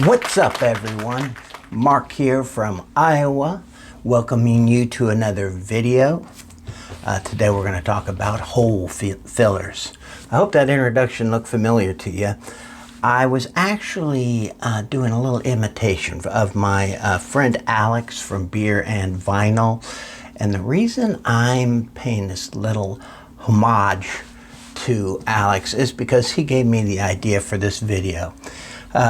What's up, everyone? Mark here from Iowa, welcoming you to another video. Today we're going to talk about hole fillers. I hope that introduction looked familiar to you. I was actually doing a little imitation of my friend Alex from Beer and Vinyl. And the reason I'm paying this little homage to Alex is because he gave me the idea for this video.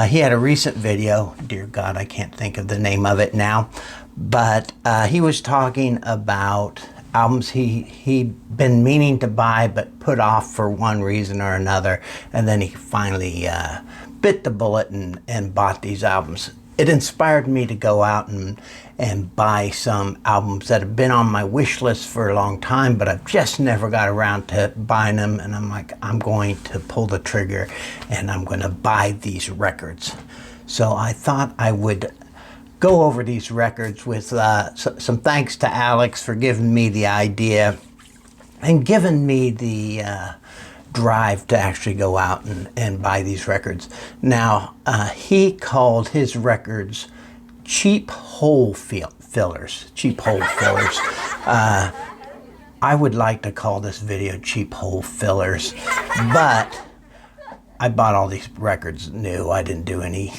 He had a recent video, dear God, I can't think of the name of it now, but he was talking about albums he'd been meaning to buy but put off for one reason or another, and then he finally bit the bullet and bought these albums. It inspired me to go out and buy some albums that have been on my wish list for a long time, but I've just never got around to buying them, and I'm like, I'm going to pull the trigger and I'm going to buy these records. So I thought I would go over these records with some thanks to Alex for giving me the idea and giving me the drive to actually go out and buy these records. Now, he called his records cheap hole fillers. Cheap hole fillers. I would like to call this video cheap hole fillers, but I bought all these records new. I didn't do any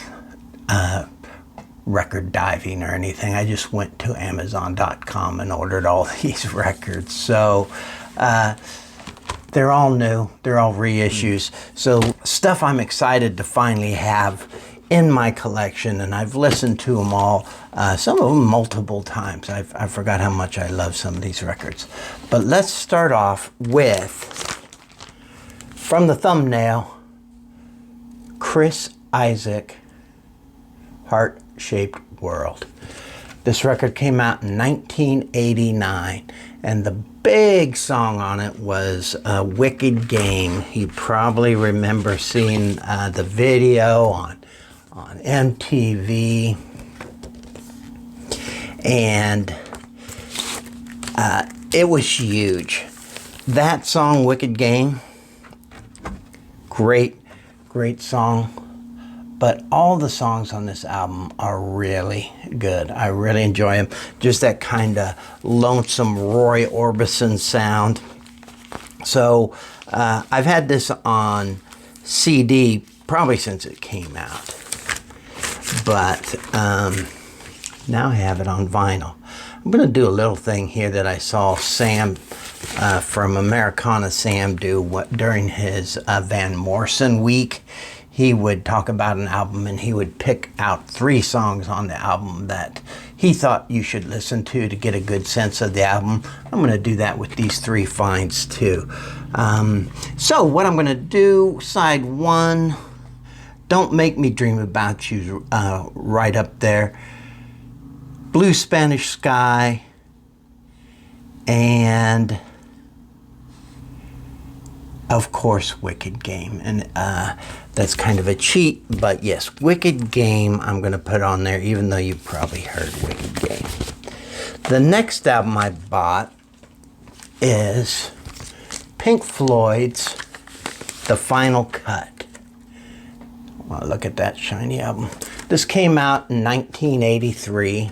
record diving or anything. I just went to Amazon.com and ordered all these records. So they're all new, they're all reissues. So stuff I'm excited to finally have in my collection, and I've listened to them all, some of them multiple times. I forgot how much I love some of these records. But let's start off with, from the thumbnail, Chris Isaak, Heart-Shaped World. This record came out in 1989, and the big song on it was Wicked Game. You probably remember seeing the video on MTV, and it was huge. That song, Wicked Game, great song. But all the songs on this album are really good. I really enjoy them. Just that kind of lonesome Roy Orbison sound. So I've had this on CD probably since it came out. But now I have it on vinyl. I'm going to do a little thing here that I saw Sam from Americana Sam do during his Van Morrison week. He would talk about an album and he would pick out 3 songs on the album that he thought you should listen to get a good sense of the album. I'm going to do that with these 3 finds too. So what I'm going to do, side 1, Don't Make Me Dream About You, right up there. Blue Spanish Sky, and of course Wicked Game. And that's kind of a cheat, but yes, Wicked Game I'm going to put on there, even though you probably heard Wicked Game. The next album I bought is Pink Floyd's The Final Cut. Wow, look at that shiny album. This came out in 1983.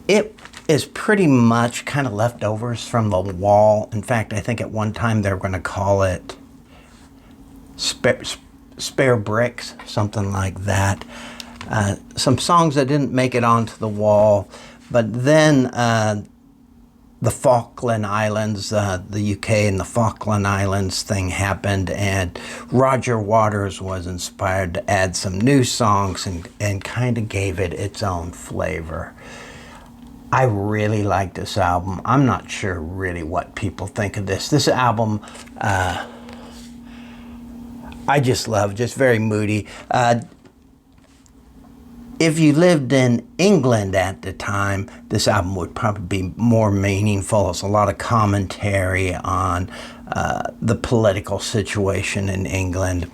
It is pretty much kind of leftovers from The Wall. In fact, I think at one time they were going to call it Spare Bricks, something like that. Some songs that didn't make it onto The Wall, but then the Falkland Islands, the UK and the Falkland Islands thing happened, and Roger Waters was inspired to add some new songs and kind of gave it its own flavor. I really like this album. I'm not sure really what people think of this. This album, I just love, just very moody. If you lived in England at the time, this album would probably be more meaningful. It's a lot of commentary on the political situation in England,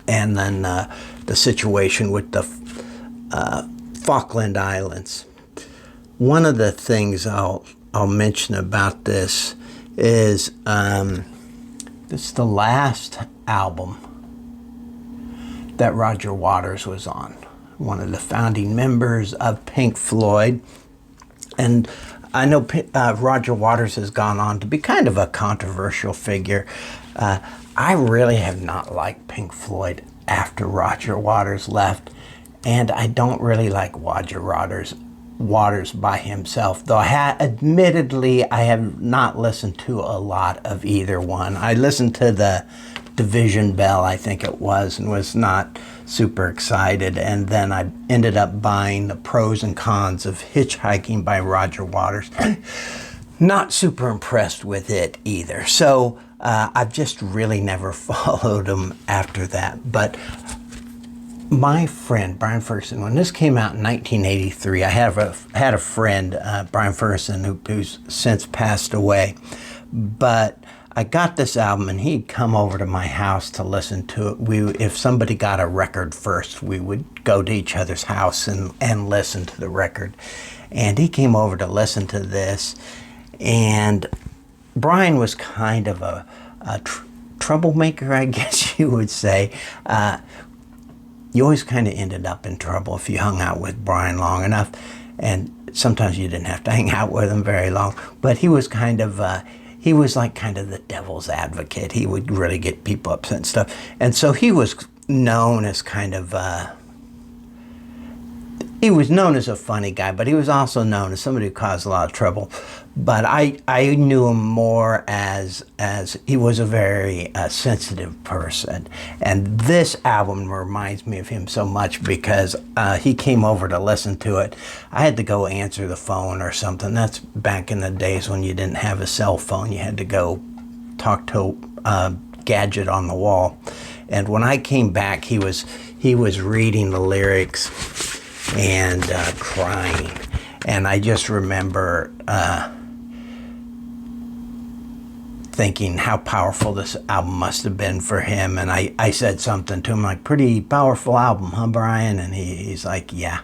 and then the situation with the Falkland Islands. One of the things I'll mention about this is This is the last album that Roger Waters was on, one of the founding members of Pink Floyd. And I know Roger Waters has gone on to be kind of a controversial figure. I really have not liked Pink Floyd after Roger Waters left, and I don't really like Roger Waters by himself, though admittedly I have not listened to a lot of either one. I listened to the Division Bell, I think it was, and was not super excited, and then I ended up buying the Pros and Cons of Hitchhiking by Roger Waters. Not super impressed with it either, so I've just really never followed him after that. But my friend Brian Ferguson, when this came out in 1983, I had a friend, Brian Ferguson, who's since passed away, but I got this album and he'd come over to my house to listen to it. If somebody got a record first, we would go to each other's house and listen to the record. And he came over to listen to this, and Brian was kind of a troublemaker, I guess you would say. You always kind of ended up in trouble if you hung out with Brian long enough, and sometimes you didn't have to hang out with him very long, but he was kind of he was like kind of the devil's advocate. He would really get people upset and stuff. And so he was known as kind of, he was known as a funny guy, but he was also known as somebody who caused a lot of trouble. But I knew him more as he was a very sensitive person. And this album reminds me of him so much because he came over to listen to it. I had to go answer the phone or something. That's back in the days when you didn't have a cell phone. You had to go talk to a gadget on the wall. And when I came back, he was reading the lyrics and crying. And I just remember thinking how powerful this album must have been for him. And I said something to him like, pretty powerful album, huh, Brian? And he's like, yeah.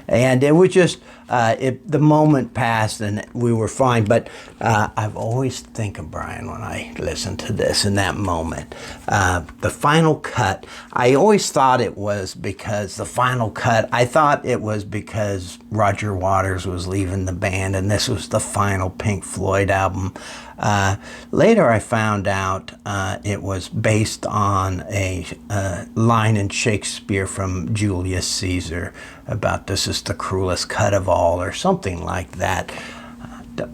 And it was just, the moment passed and we were fine. But I've always think of Brian when I listen to this in that moment. The final cut, I always thought it was because I thought it was because Roger Waters was leaving the band and this was the final Pink Floyd album. Later I found out it was based on a line in Shakespeare from Julius Caesar about this is the cruelest cut of all or something like that.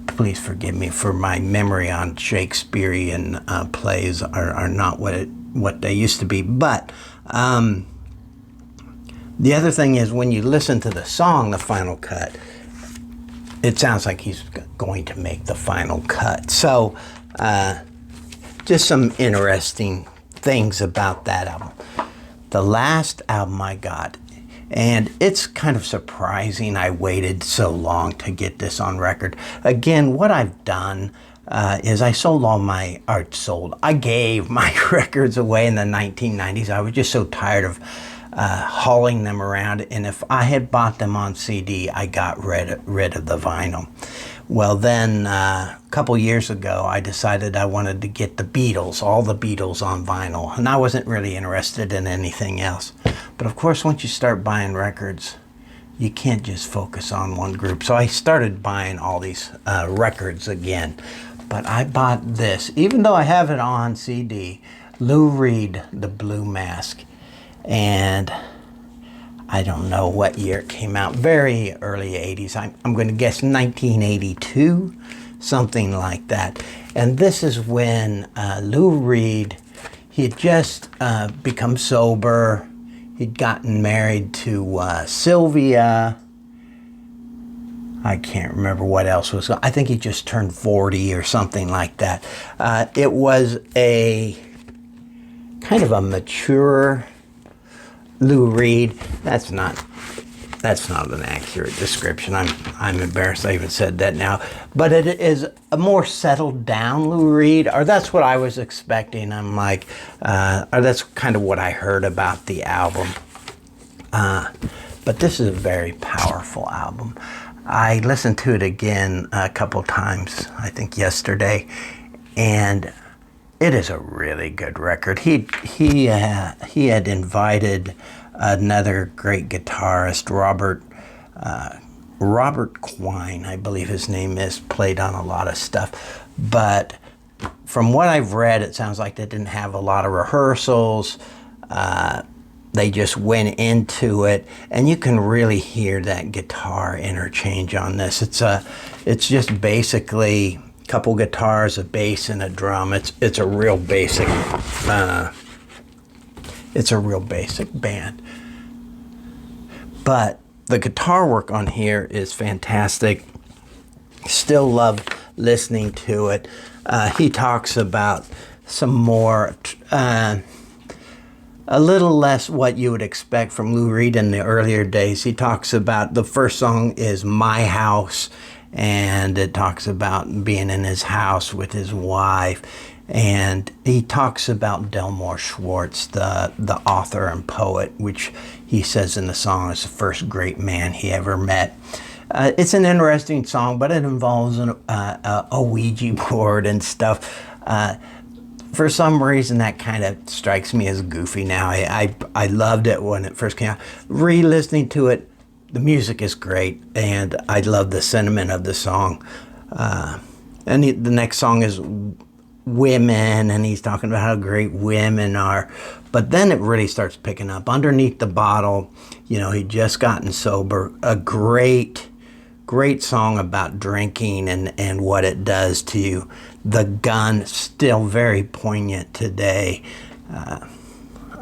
Please forgive me for my memory on Shakespearean plays are not what they used to be. But the other thing is when you listen to the song, The Final Cut, it sounds like he's going to make the final cut. So just some interesting things about that album. The last album I got, and it's kind of surprising I waited so long to get this on record. Again, what I've done is I sold all my, I gave my records away in the 1990s. I was just so tired of hauling them around, and if I had bought them on CD, I got rid of the vinyl. Well, then a couple years ago, I decided I wanted to get the Beatles, all the Beatles on vinyl, and I wasn't really interested in anything else. But of course, once you start buying records, you can't just focus on one group. So I started buying all these records again. But I bought this, even though I have it on CD, Lou Reed, The Blue Mask. And I don't know what year it came out, very early 80s. I'm going to guess 1982, something like that. And this is when Lou Reed, he had just become sober. He'd gotten married to Sylvia. I can't remember what else was. I think he just turned 40 or something like that. It was a kind of a mature Lou Reed. That's not an accurate description. I'm embarrassed I even said that now. But it is a more settled down Lou Reed, or that's what I was expecting. I'm like, or that's kind of what I heard about the album. But this is a very powerful album. I listened to it again a couple times, I think yesterday, and It is a really good record. He had invited another great guitarist, Robert Quine, I believe his name is, played on a lot of stuff. But from what I've read, it sounds like they didn't have a lot of rehearsals. They just went into it, and you can really hear that guitar interchange on this. It's just basically a couple guitars, a bass, and a drum. It's a real basic. It's a real basic band, but the guitar work on here is fantastic. Still love listening to it. He talks about some more. A little less what you would expect from Lou Reed in the earlier days. He talks about, the first song is My House, and it talks about being in his house with his wife. And he talks about Delmore Schwartz, the author and poet, which he says in the song is the first great man he ever met. It's an interesting song, but it involves a Ouija board and stuff. For some reason, that kind of strikes me as goofy now. I loved it when it first came out. Re-listening to it, the music is great, and I love the sentiment of the song. And the next song is Women, and he's talking about how great women are. But then it really starts picking up. Underneath the Bottle, he'd just gotten sober. A great song about drinking and what it does to you. The Gun, still very poignant today.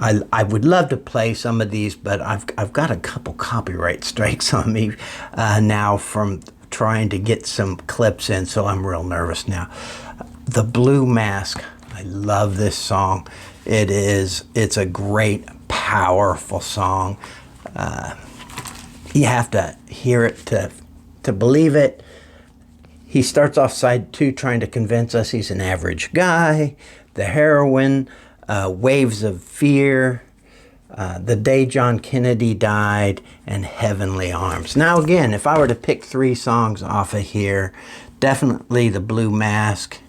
I would love to play some of these, but I've got a couple copyright strikes on me now from trying to get some clips in, so I'm real nervous now. The Blue Mask, I love this song. It's a great, powerful song. You have to hear it to believe it. He starts off side 2 trying to convince us he's an average guy. The Heroine, Waves of Fear, The Day John Kennedy Died, and Heavenly Arms. Now again, if I were to pick 3 songs off of here, definitely The Blue Mask,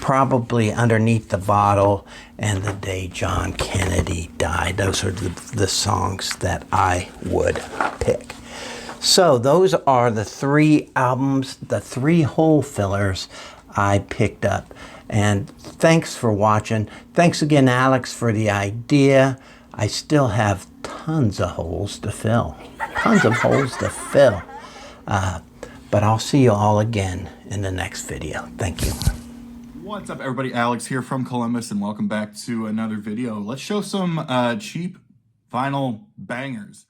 probably Underneath the Bottle, and The Day John Kennedy Died. Those are the songs that I would pick. So those are the 3 albums, the 3 hole fillers I picked up. And thanks for watching. Thanks again, Alex, for the idea. I still have tons of holes to fill. Tons of holes to fill. But I'll see you all again in the next video. Thank you. What's up, everybody? Alex here from Columbus, and welcome back to another video. Let's show some cheap vinyl bangers.